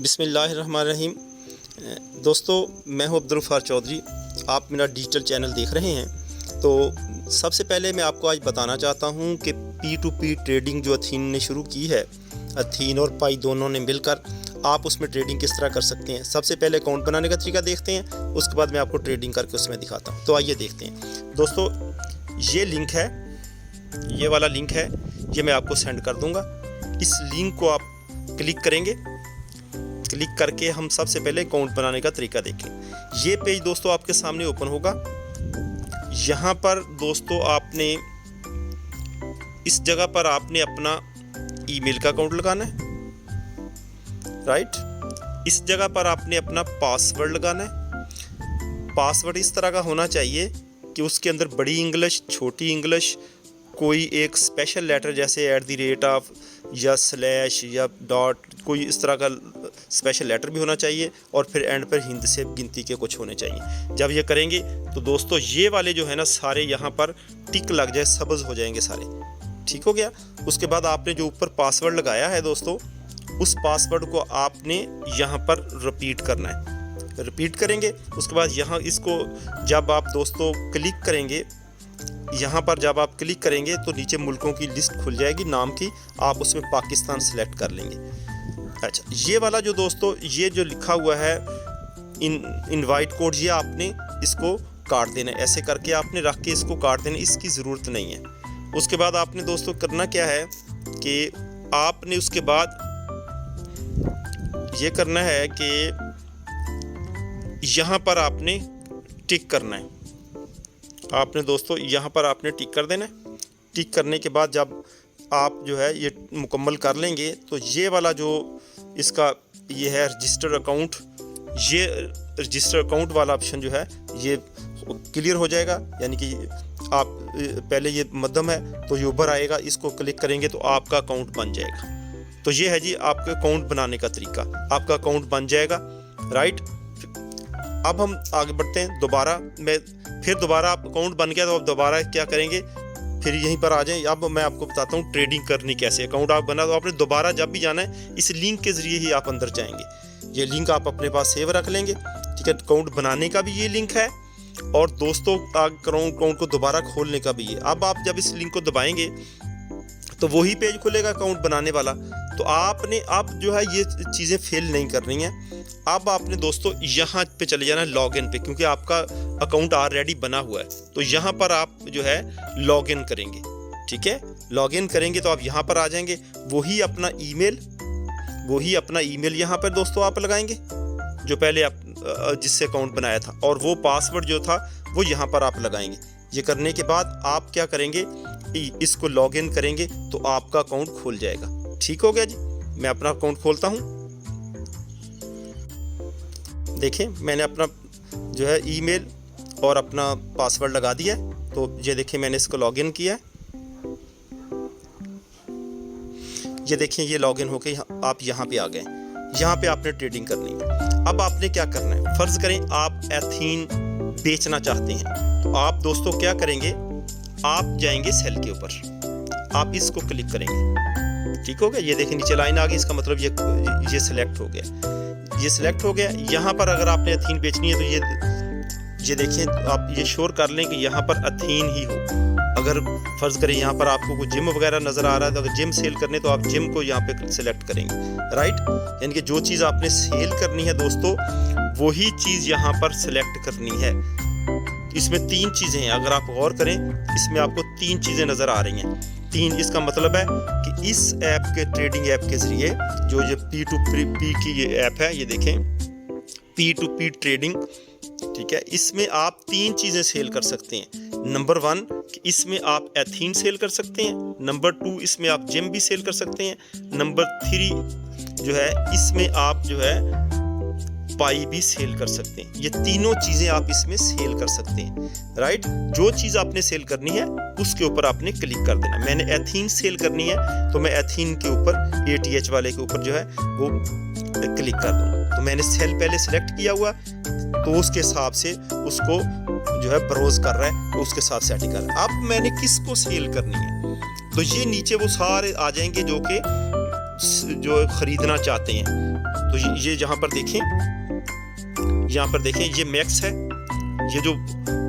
बिस्मिल्लाहिर्रहमानिर्रहीम। दोस्तों, मैं हूं अब्दुल गफ्फार चौधरी। आप मेरा डिजिटल चैनल देख रहे हैं। तो सबसे पहले मैं आपको आज बताना चाहता हूं कि P2P ट्रेडिंग जो अथीन ने शुरू की है, अथीन और पाई दोनों ने मिलकर, आप उसमें ट्रेडिंग किस तरह कर सकते हैं। सबसे पहले अकाउंट बनाने का तरीका देखते हैं, उसके बाद मैं आपको ट्रेडिंग करके उसमें दिखाता हूँ। तो आइए देखते हैं। दोस्तों, ये लिंक है, ये वाला लिंक है, ये मैं आपको सेंड कर दूँगा। इस लिंक को आप क्लिक करेंगे। क्लिक करके हम सबसे पहले अकाउंट बनाने का तरीका देखें। ये पेज दोस्तों आपके सामने ओपन होगा। यहाँ पर दोस्तों आपने इस जगह पर आपने अपना ईमेल का अकाउंट लगाना है, राइट। इस जगह पर आपने अपना पासवर्ड लगाना है। पासवर्ड इस तरह का होना चाहिए कि उसके अंदर बड़ी इंग्लिश, छोटी इंग्लिश, कोई एक स्पेशल लेटर जैसे @ या स्लैश या डॉट, कोई इस तरह का स्पेशल लेटर भी होना चाहिए, और फिर एंड पर हिंद से गिनती के कुछ होने चाहिए। जब ये करेंगे तो दोस्तों ये वाले जो है ना सारे यहाँ पर टिक लग जाए, सब्ज़ हो जाएंगे सारे। ठीक हो गया। उसके बाद आपने जो ऊपर पासवर्ड लगाया है दोस्तों, उस पासवर्ड को आपने यहाँ पर रिपीट करना है। रिपीट करेंगे। उसके बाद यहाँ इसको जब आप दोस्तों क्लिक करेंगे, यहाँ पर जब आप क्लिक करेंगे तो नीचे मुल्कों की लिस्ट खुल जाएगी नाम की। आप उसमें पाकिस्तान सेलेक्ट कर लेंगे। अच्छा, ये वाला जो दोस्तों ये जो लिखा हुआ है इनवाइट कोड, ये आपने इसको काट देना है। ऐसे करके आपने रख के इसको काट देना, इसकी ज़रूरत नहीं है। उसके बाद आपने दोस्तों करना क्या है कि आपने उसके बाद ये करना है कि यहाँ पर आपने टिक करना है। आपने दोस्तों यहाँ पर आपने टिक कर देना है। टिक करने के बाद जब आप जो है ये मुकम्मल कर लेंगे तो ये वाला जो इसका ये है रजिस्टर अकाउंट, ये रजिस्टर अकाउंट वाला ऑप्शन जो है ये क्लियर हो जाएगा। यानी कि आप पहले ये मध्यम है तो ये ऊपर आएगा, इसको क्लिक करेंगे तो आपका अकाउंट बन जाएगा। तो ये है जी आपके अकाउंट बनाने का तरीका। आपका अकाउंट बन जाएगा, राइट। अब हम आगे बढ़ते हैं। दोबारा आप अकाउंट बन गया तो आप दोबारा क्या करेंगे, फिर यहीं पर आ जाएं। अब मैं आपको बताता हूँ ट्रेडिंग करनी कैसे। अकाउंट आप बना तो आपने दोबारा जब भी जाना है इस लिंक के ज़रिए ही आप अंदर जाएंगे। ये लिंक आप अपने पास सेव रख लेंगे, ठीक है। अकाउंट बनाने का भी ये लिंक है, और दोस्तों अकाउंट को दोबारा खोलने का भी है। अब आप जब इस लिंक को दबाएंगे तो वही पेज खुलेगा अकाउंट बनाने वाला। तो आपने अब जो है ये चीज़ें फेल नहीं करनी है। अब आपने दोस्तों यहाँ पे चले जाना है लॉगिन पे, क्योंकि आपका अकाउंट ऑलरेडी बना हुआ है। तो यहाँ पर आप जो है लॉगिन करेंगे, ठीक है। लॉगिन करेंगे तो आप यहाँ पर आ जाएंगे। वही अपना ईमेल यहाँ पर दोस्तों आप लगाएंगे जो पहले आप जिससे अकाउंट बनाया था, और वो पासवर्ड जो था वो यहाँ पर आप लगाएंगे। ये करने के बाद आप क्या करेंगे, इसको लॉगिन करेंगे तो आपका अकाउंट खुल जाएगा। ठीक हो गया जी। मैं अपना अकाउंट खोलता हूँ। देखिए मैंने अपना जो है ईमेल और अपना पासवर्ड लगा दिया है। तो ये देखिए मैंने इसको लॉगिन किया है। ये देखिए ये लॉगिन होके आप यहाँ पे आ गए। यहाँ पे आपने ट्रेडिंग करनी है। अब आपने क्या करना है, फ़र्ज़ करें आप एथीन बेचना चाहते हैं तो आप दोस्तों क्या करेंगे, आप जाएंगे सेल के ऊपर, आप इसको क्लिक करेंगे। ठीक हो गया। ये देखिए नीचे लाइन आ गई, इसका मतलब ये सिलेक्ट हो गया। ये सिलेक्ट हो गया। यहाँ पर अगर आपने अथीन बेचनी है तो ये देखिए आप ये श्योर कर लें कि यहाँ पर अथीन ही हो। अगर फ़र्ज़ करें यहाँ पर आपको कोई जिम वगैरह नज़र आ रहा है तो अगर जिम सेल करने तो आप जिम को यहाँ पे सिलेक्ट करेंगे, राइट। यानी कि जो चीज़ आपने सेल करनी है दोस्तों वही चीज़ यहाँ पर सिलेक्ट करनी है। इसमें 3 चीज़ें हैं, अगर आप गौर करें इसमें आपको 3 चीज़ें नज़र आ रही हैं। 3 इसका मतलब है कि इस ऐप के ट्रेडिंग ऐप के ज़रिए जो ये P2P की ये ऐप है, ये देखें P2P ट्रेडिंग, ठीक है। इसमें आप 3 चीज़ें सेल कर सकते हैं। नंबर 1 कि इसमें आप एथीन सेल कर सकते हैं। नंबर 2 इसमें आप जिम भी सेल कर सकते हैं। नंबर 3 जो है इसमें आप जो है पाई भी सेल कर सकते हैं। ये तीनों चीज़ें आप इसमें सेल कर सकते हैं, राइट। जो चीज़ आपने सेल करनी है उसके ऊपर आपने क्लिक कर देना। मैंने एथीन सेल करनी है तो मैं एथीन के ऊपर ATH वाले के ऊपर जो है वो क्लिक कर दूँगा। तो मैंने सेल पहले सेलेक्ट किया हुआ तो उसके हिसाब से उसको जो है ब्राउज कर रहा है, तो उसके साथ सेटिंग कर रहा है। अब मैंने किसको सेल करनी है तो ये नीचे वो सारे आ जाएंगे जो कि जो ख़रीदना चाहते हैं। तो ये यहाँ पर देखें ये मैक्स है, ये जो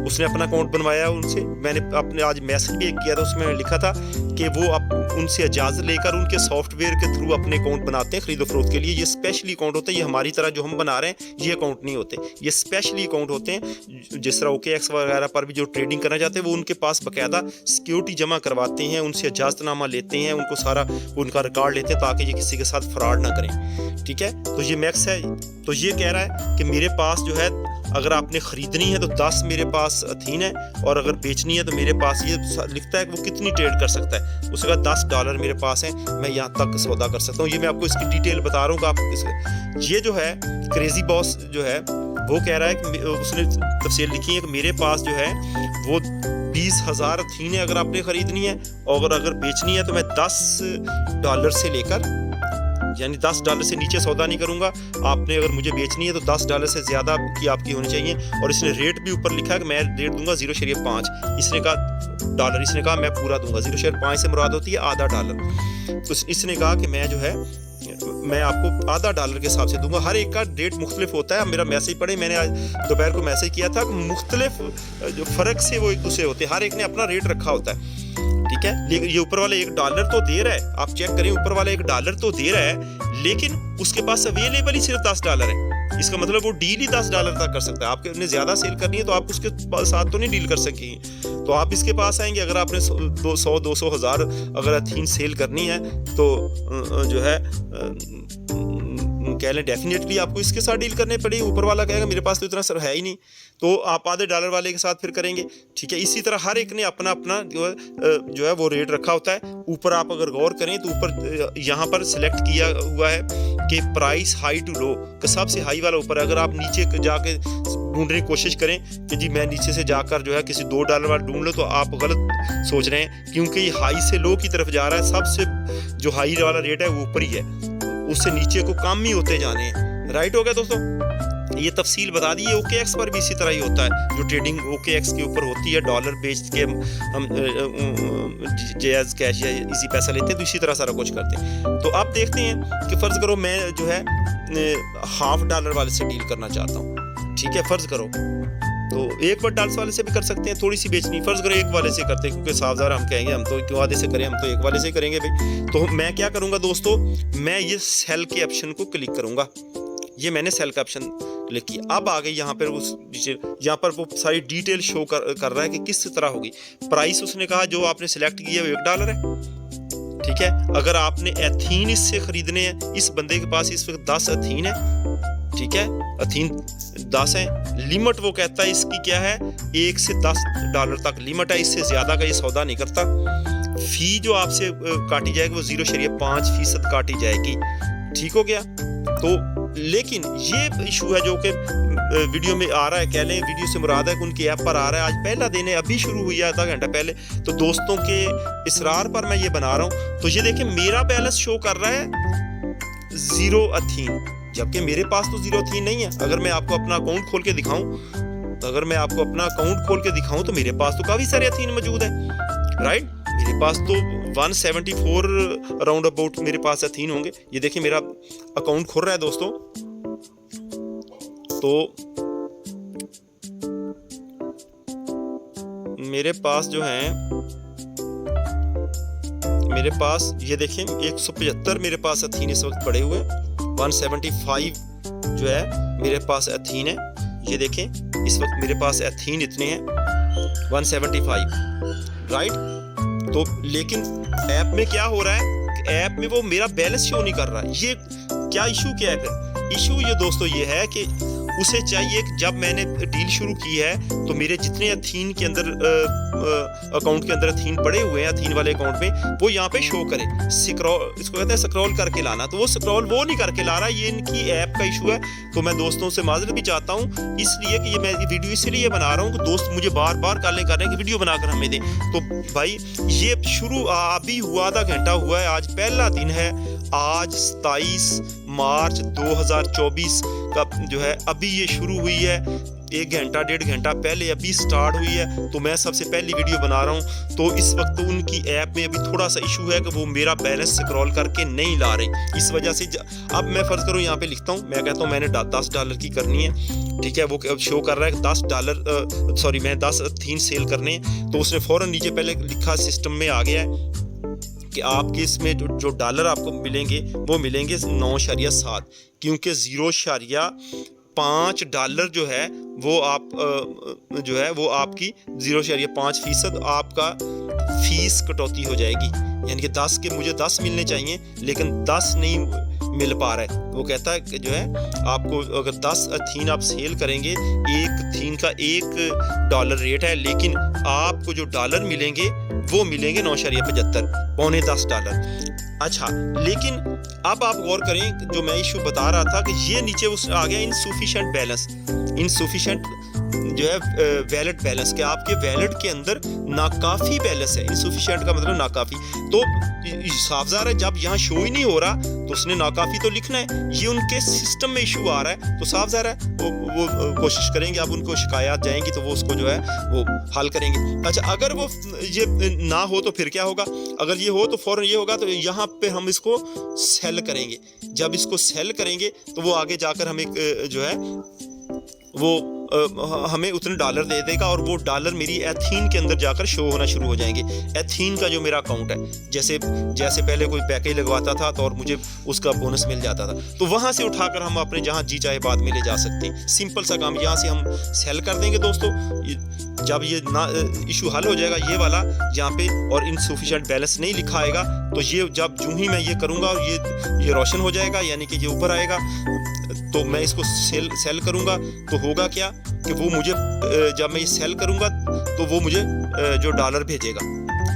उसने अपना अकाउंट बनवाया उनसे मैंने अपने आज मैसेज भी एक किया था, उसमें लिखा था कि वो उनसे इजाज़त लेकर उनके सॉफ्टवेयर के थ्रू अपने अकाउंट बनाते हैं खरीदो फरोख्त के लिए। ये स्पेशली अकाउंट होते हैं, ये हमारी तरह जो हम बना रहे हैं ये अकाउंट नहीं होते, ये स्पेशली अकाउंट होते हैं। जिस तरह OKX वगैरह पर भी जो ट्रेडिंग करना चाहते हैं वो उनके पास बाकायदा सिक्योरिटी जमा करवाते हैं, उनसे इजाज़तनामा लेते हैं, उनको सारा उनका रिकॉर्ड लेते हैं ताकि ये किसी के साथ फ्रॉड ना करें। ठीक है, तो ये मैक्स है। तो ये कह रहा है कि मेरे पास जो है अगर आपने ख़रीदनी है तो 10 मेरे पास अथीन है, और अगर बेचनी है तो मेरे पास ये लिखता है कि वो कितनी ट्रेड कर सकता है। उसके बाद $10 मेरे पास हैं, मैं यहाँ तक सौदा कर सकता हूँ। ये मैं आपको इसकी डिटेल बता रहा हूँ कि आप ये जो है क्रेजी बॉस जो है वो कह रहा है कि उसने तफसील लिखी है कि मेरे पास जो है वो 20,000 अथीन है अगर आपने ख़रीदनी है, और अगर बेचनी है तो मैं $10 से लेकर यानी $10 से नीचे सौदा नहीं करूंगा। आपने अगर मुझे बेचनी है तो $10 से ज़्यादा की आपकी होनी चाहिए। और इसने रेट भी ऊपर लिखा है कि मैं रेट दूंगा 0.5। इसने कहा डॉलर, इसने कहा मैं पूरा दूंगा। 0.5 से मुराद होती है आधा डॉलर। तो इसने कहा कि मैं जो है मैं आपको आधा $1 के हिसाब से दूंगा। हर एक का रेट मुख्तलिफ होता है। मेरा मैसेज पढ़े, मैंने आज दोपहर को मैसेज किया था कि मुख्तलिफ जो फ़र्क से वो एक दूसरे होते हैं, हर एक ने अपना रेट रखा होता है। ठीक है, लेकिन ये ऊपर वाला $1 तो दे रहा है, आप चेक करें ऊपर वाला $1 तो दे रहा है, लेकिन उसके पास अवेलेबल ही सिर्फ $10 है। इसका मतलब वो डील ही $10 तक कर सकता है। आपने ज़्यादा सेल करनी है तो आप उसके साथ तो नहीं डील कर सकेंगे। तो आप इसके पास आएंगे, अगर आपने 100, 200, 1000 अगर अथीन सेल करनी है तो जो है कह लें डेफिनेटली आपको इसके साथ डील करने पड़ेगी। ऊपर वाला कहेगा मेरे पास तो इतना सर है ही नहीं, तो आप आधे $1 वाले के साथ फिर करेंगे। ठीक है, इसी तरह हर एक ने अपना अपना जो है वो रेट रखा होता है। ऊपर आप अगर गौर करें तो ऊपर यहाँ पर सिलेक्ट किया हुआ है कि प्राइस हाई टू लो, कि सबसे हाई वाला ऊपर है। अगर आप नीचे जाके ढूंढने की कोशिश करें कि जी मैं नीचे से जाकर जो है किसी $2 वाला ढूंढ लो, तो आप गलत सोच रहे हैं, क्योंकि ये हाई से लो की तरफ जा रहा है। सबसे जो हाई वाला रेट है वो ऊपर ही है, उससे नीचे को कम ही होते जाने हैं। राइट हो गया दोस्तों, ये तफसील बता दी। OKX पर भी इसी तरह ही होता है, जो ट्रेडिंग OKX के ऊपर होती है, डॉलर बेच के हम जायज़ कैश या इसी पैसा लेते हैं, तो इसी तरह सारा कुछ करते हैं। तो आप देखते हैं कि फ़र्ज़ करो मैं जो है $1/2 वाले से डील करना चाहता हूँ। ठीक है, फ़र्ज़ करो तो $1 वाले से भी कर सकते हैं, थोड़ी सी बेचनी। फ़र्ज़ करो 1 वाले से करते हैं, क्योंकि सावधान हम कहेंगे हम तो क्यों आधे से करें, हम तो 1 वाले से ही करेंगे भाई। तो मैं क्या करूँगा दोस्तों, मैं ये सेल के ऑप्शन को क्लिक करूँगा। ये मैंने सेल का ऑप्शन क्लिक किया। अब आगे यहाँ पर उस यहाँ पर वो सारी डिटेल शो कर रहा है कि किस तरह होगी। प्राइस उसने कहा जो आपने सेलेक्ट किया वो $1 है। ठीक है, अगर आपने एथीन इससे खरीदने हैं, इस बंदे के पास इस वक्त 10 एथीन है। ठीक है, एथीन 10 है। लिमिट वो कहता है इसकी क्या है, $1 से $10 तक लिमिट है, इससे ज़्यादा का ये सौदा नहीं करता। फ़ी जो आपसे काटी जाएगी वो 0.5% काटी जाएगी। ठीक हो गया। तो लेकिन ये इशू है जो कि वीडियो में आ रहा है, कह लें वीडियो से मुराद है कि उनके ऐप पर आ रहा है। आज पहला दिन है, अभी शुरू हुई है आधा घंटा पहले। तो दोस्तों के इसरार पर मैं ये बना रहा हूँ। तो ये देखिए मेरा बैलेंस शो कर रहा है 0 अथीन, जबकि मेरे पास तो 0 अथीन नहीं है। अगर मैं आपको अपना अकाउंट खोल के दिखाऊं तो मेरे पास तो काफ़ी सारे अथीन मौजूद है। राइट, मेरे पास तो 174 अराउंड अबाउट मेरे पास अथीन होंगे। ये देखिए मेरा अकाउंट खुल रहा है दोस्तों। तो मेरे पास जो है ये देखें 175 मेरे पास अथीन इस वक्त पड़े हुए। 175 जो है मेरे पास अथीन है। ये देखें इस वक्त मेरे पास अथीन इतने हैं 175। राइट, तो लेकिन ऐप में क्या हो रहा है, ऐप में वो मेरा बैलेंस शो नहीं कर रहा। ये क्या इशू क्या है फिर? इशू ये दोस्तों ये है कि उसे चाहिए कि जब मैंने डील शुरू की है तो मेरे जितने अथीन के अंदर अकाउंट के अंदर अथीन पड़े हुए हैं अथीन वाले अकाउंट में, वो यहाँ पे शो करे। इसको कहते हैं स्क्रॉल करके लाना। तो वो स्क्रॉल वो नहीं करके ला रहा, ये इनकी ऐप का इशू है। तो मैं दोस्तों से माजरत भी चाहता हूँ, इसलिए कि मैं ये वीडियो इसलिए बना रहा हूँ कि दोस्त मुझे बार बार कॉलें कर रहे हैं कि वीडियो बनाकर हमें दें। तो भाई ये शुरू अभी हुआ, आधा घंटा हुआ है, आज पहला दिन है। आज 27 मार्च 2024 का जो है अभी ये शुरू हुई है। 1 घंटा 1.5 घंटा पहले अभी स्टार्ट हुई है, तो मैं सबसे पहली वीडियो बना रहा हूँ। तो इस वक्त उनकी ऐप में अभी थोड़ा सा इशू है कि वो मेरा बैलेंस स्क्रॉल करके नहीं ला रही। इस वजह से अब मैं फ़र्ज़ करूँ यहाँ पे लिखता हूँ, मैं कहता हूँ मैंने $10 की करनी है, ठीक है। वो शो कर रहा है $10 सॉरी मैं 10 थीन सेल करने हैं। तो उसने फ़ौरन नीचे पहले लिखा, सिस्टम में आ गया है कि आपके इसमें जो डॉलर आपको मिलेंगे वो मिलेंगे 9.7, क्योंकि $0.5 जो है वो आप जो है वो आपकी 0.5% आपका फीस कटौती हो जाएगी। यानी कि 10 के मुझे 10 मिलने चाहिए, लेकिन 10 नहीं मिल पा रहा है। वो कहता है कि जो है आपको अगर 10 थीन आप सेल करेंगे, एक थीन का $1 रेट है, लेकिन आपको जो डॉलर मिलेंगे वो मिलेंगे 9.75, पौने $10। अच्छा, लेकिन अब आप गौर करें, जो मैं इशू बता रहा था कि ये नीचे उस आ गया इनसफिशिएंट बैलेंस, इनसफिशिएंट जो है वैलेट बैलेंस, कि आपके वैलेट के अंदर नाकाफी बैलेंस है। इनसफिशिएंट का मतलब नाकाफी। तो साफ ज़ाहिर है जब यहाँ शो ही नहीं हो रहा तो उसने नाकाफी तो लिखना है। ये उनके सिस्टम में इशू आ रहा है, तो साफ ज़ाहिर है वो कोशिश करेंगे, अब उनको शिकायत जाएंगी तो वो उसको जो है वो हल करेंगे। अच्छा, अगर वो ये ना हो तो फिर क्या होगा? अगर ये हो तो फ़ौरन ये होगा, तो यहाँ पे हम इसको सेल करेंगे। जब इसको सेल करेंगे तो वो आगे जाकर हमें जो है वो हमें उतने डॉलर दे देगा, और वो डॉलर मेरी एथीन के अंदर जाकर शो होना शुरू हो जाएंगे। एथीन का जो मेरा अकाउंट है, जैसे पहले कोई पैकेज लगवाता था तो और मुझे उसका बोनस मिल जाता था, तो वहाँ से उठाकर हम अपने जहाँ जी चाहे बाद में ले जा सकते हैं। सिंपल सा काम, यहाँ से हम सेल कर देंगे दोस्तों। जब ये ना इशू हल हो जाएगा ये वाला यहाँ पे, और इनसफिशिएंट बैलेंस नहीं लिखा आएगा, तो ये जब जूँ ही मैं ये करूँगा और ये रोशन हो जाएगा, यानी कि ये ऊपर आएगा, तो मैं इसको सेल करूँगा तो होगा क्या कि वो मुझे जब मैं ये सेल करूँगा तो वो मुझे जो डॉलर भेजेगा,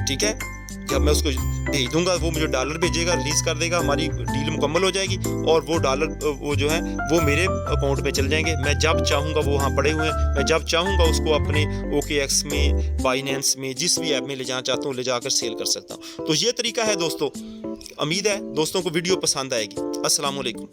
ठीक है। जब मैं उसको भेज दूंगा वो मुझे डॉलर भेजेगा, रिलीज़ कर देगा, हमारी डील मुकम्मल हो जाएगी, और वो डॉलर वो जो है वो मेरे अकाउंट में चल जाएंगे। मैं जब चाहूँगा, वो वहाँ पड़े हुए हैं, मैं जब चाहूँगा उसको अपने OKX में, बाइनेंस में, जिस भी ऐप में ले जाना चाहता हूँ ले जाकर सेल कर सकता हूँ। तो ये तरीका है दोस्तों। उम्मीद है दोस्तों को वीडियो पसंद आएगी। अस्सलाम वालेकुम।